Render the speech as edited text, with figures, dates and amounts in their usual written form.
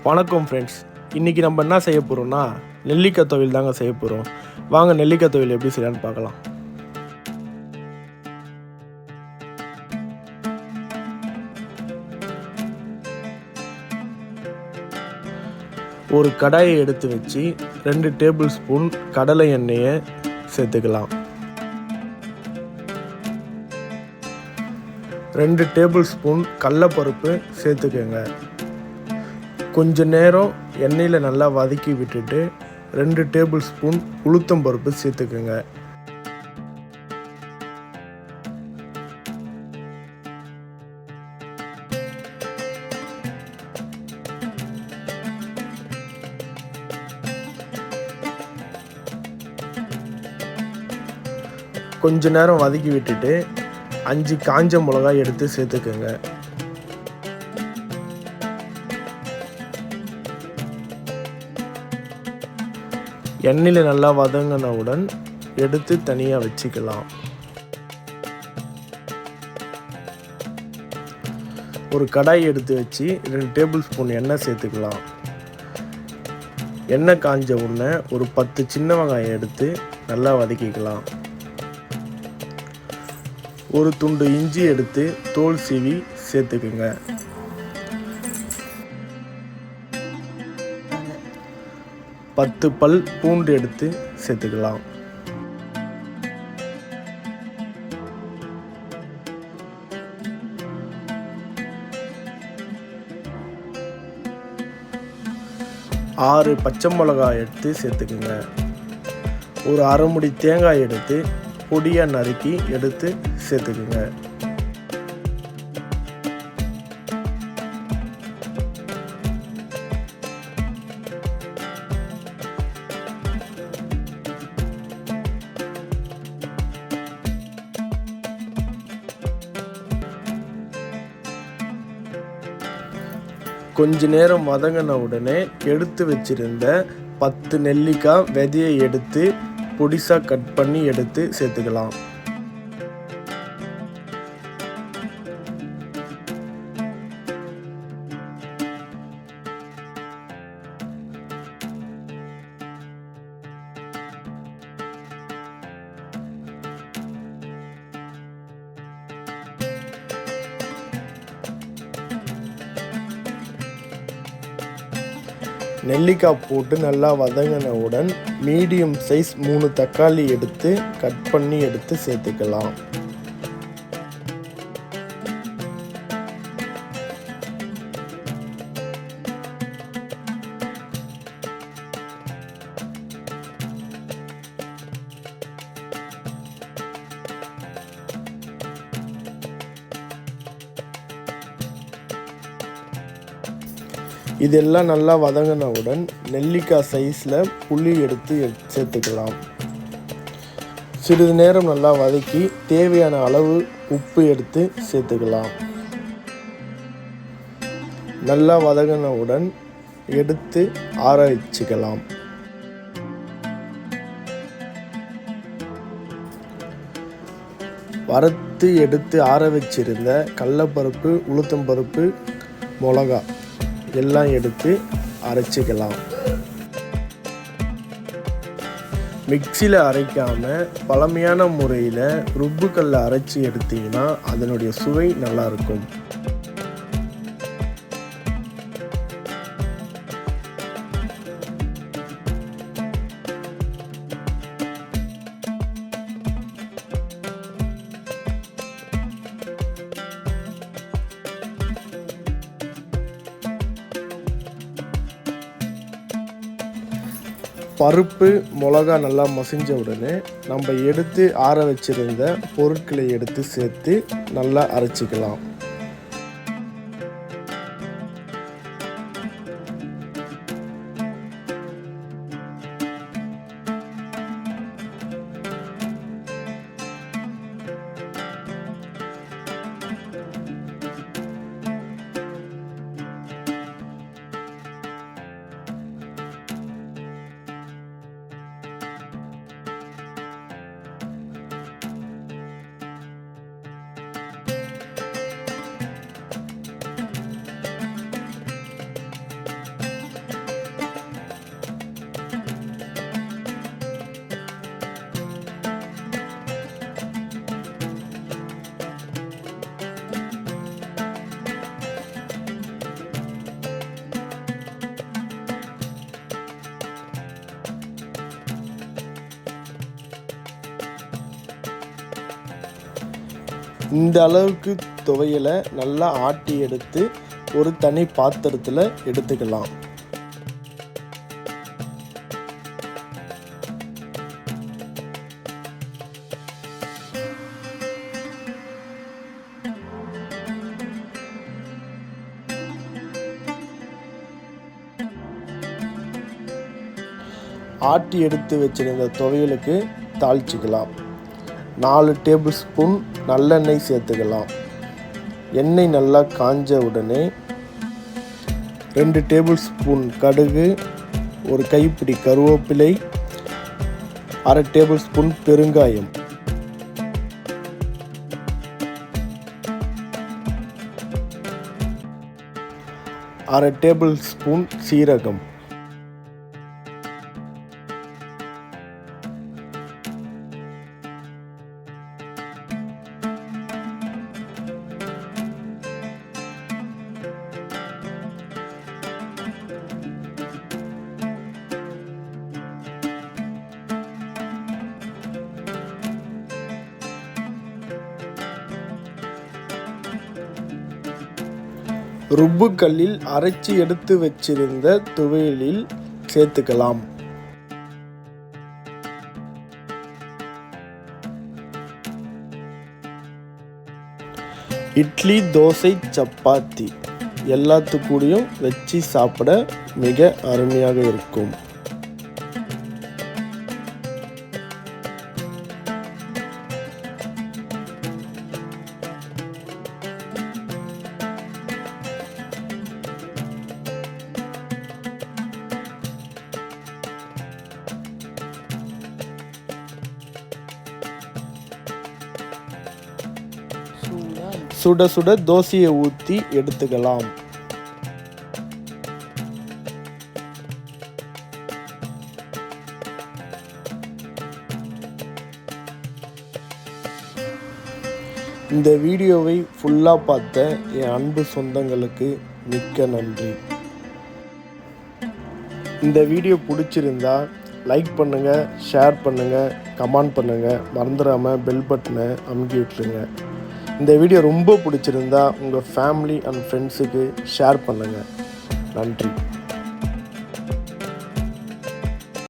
வணக்கம் ஃப்ரெண்ட்ஸ், இன்றைக்கி நம்ம என்ன செய்ய போகிறோம்னா நெல்லிக்காய் துவையல் தாங்க செய்ய போகிறோம். வாங்க நெல்லிக்காய் துவையல் எப்படி செய்யலான்னு பார்க்கலாம். ஒரு கடாயை எடுத்து வச்சு 2 டேபிள் ஸ்பூன் கடலை எண்ணெயை சேர்த்துக்கலாம். 2 டேபிள் ஸ்பூன் கடலைப்பருப்பு சேர்த்துக்கோங்க. கொஞ்ச நேரம் எண்ணெயில் நல்லா வதக்கி விட்டுட்டு 2 டேபிள் ஸ்பூன் உளுத்தம் பருப்பு சேர்த்துக்கோங்க. கொஞ்ச நேரம் வதக்கி விட்டுட்டு 5 காஞ்ச மிளகாய் எடுத்து சேர்த்துக்கோங்க. எண்ணெயில் நல்லா வதங்கினவுடன் எடுத்து தனியாக வச்சுக்கலாம். ஒரு கடாய் எடுத்து வச்சு 2 டேபிள் ஸ்பூன் எண்ணெய் சேர்த்துக்கலாம். எண்ணெய் காஞ்ச உடனே ஒரு 10 சின்ன வெங்காயம் எடுத்து நல்லா வதக்கிக்கலாம். ஒரு துண்டு இஞ்சி எடுத்து தோல் சீவி சேர்த்துக்குங்க. பத்து பல் பூண்டு எடுத்து சேர்த்துக்கலாம். ஆறு பச்சை மிளகாய் எடுத்து சேர்த்துக்குங்க. ஒரு அரை முடி தேங்காய் எடுத்து பொடியாக நறுக்கி எடுத்து சேர்த்துக்குங்க. கொஞ்ச நேரம் வதங்கின உடனே எடுத்து வச்சிருந்த 10 நெல்லிக்காய் விதையை எடுத்து பொடிசாக கட் பண்ணி எடுத்து சேர்த்துக்கலாம். நெல்லிக்காய் போட்டு நல்லா வதங்கினவுடன் மீடியம் சைஸ் 3 தக்காளி எடுத்து கட் பண்ணி எடுத்து சேர்த்துக்கலாம். இதெல்லாம் நல்லா வதங்கினவுடன் நெல்லிக்காய் சைஸில் புளி எடுத்து சேர்த்துக்கலாம். சிறிது நேரம் நல்லா வதக்கி தேவையான அளவு உப்பு எடுத்து சேர்த்துக்கலாம். நல்லா வதங்கினவுடன் எடுத்து ஆற வச்சுக்கலாம். வறுத்து எடுத்து ஆற வச்சிருந்த கடலைப்பருப்பு, உளுத்தம் பருப்பு, மிளகா எல்லாம் எடுத்து அரைச்சிக்கலாம். மிக்சியில் அரைக்காமல் பழமையான முறையில் ருப்புக்கல்ல அரைச்சி எடுத்தீங்கன்னா அதனுடைய சுவை நல்லாயிருக்கும். பருப்பு, மிளகா நல்லா மசிஞ்ச உடனே நம்ம எடுத்து ஆற வச்சிருந்த பொருட்களை எடுத்து சேர்த்து நல்லா அரைச்சிக்கலாம். இந்த அளவுக்கு துவையலை நல்லா ஆட்டி எடுத்து ஒரு தனி பாத்திரத்தில் எடுத்துக்கலாம். ஆட்டி எடுத்து வச்சிருந்த துவையலுக்கு தாளிச்சிக்கலாம். 4 டேபிள் ஸ்பூன் நல்லெண்ணெய் சேர்த்துக்கலாம். எண்ணெய் நல்லா காஞ்ச உடனே 2 டேபிள் ஸ்பூன் கடுகு, ஒரு கைப்பிடி கருவேப்பிலை, 1/2 டேபிள் ஸ்பூன் பெருங்காயம், 1/2 டேபிள் ஸ்பூன் சீரகம், ருப்பு கல்லில் அரைச்சி எடுத்து வச்சிருந்த துவையலில் சேர்த்துக்கலாம். இட்லி, தோசை, சப்பாத்தி எல்லாத்துக்கூடையும் வச்சு சாப்பிட மிக அருமையாக இருக்கும். சுட சுட தோசையை ஊற்றி எடுத்துக்கலாம். இந்த வீடியோவை ஃபுல்லாக பார்த்த என் அன்பு சொந்தங்களுக்கு மிக்க நன்றி. இந்த வீடியோ பிடிச்சிருந்தா லைக் பண்ணுங்கள், ஷேர் பண்ணுங்கள், கமெண்ட் பண்ணுங்கள். மறந்துடாமல் பெல் பட்டனை அமுக்கி விட்டுருங்க. இந்த வீடியோ ரொம்ப பிடிச்சிருந்தா உங்கள் ஃபேமிலி அண்ட் ஃப்ரெண்ட்ஸுக்கு ஷேர் பண்ணுங்கள். நன்றி.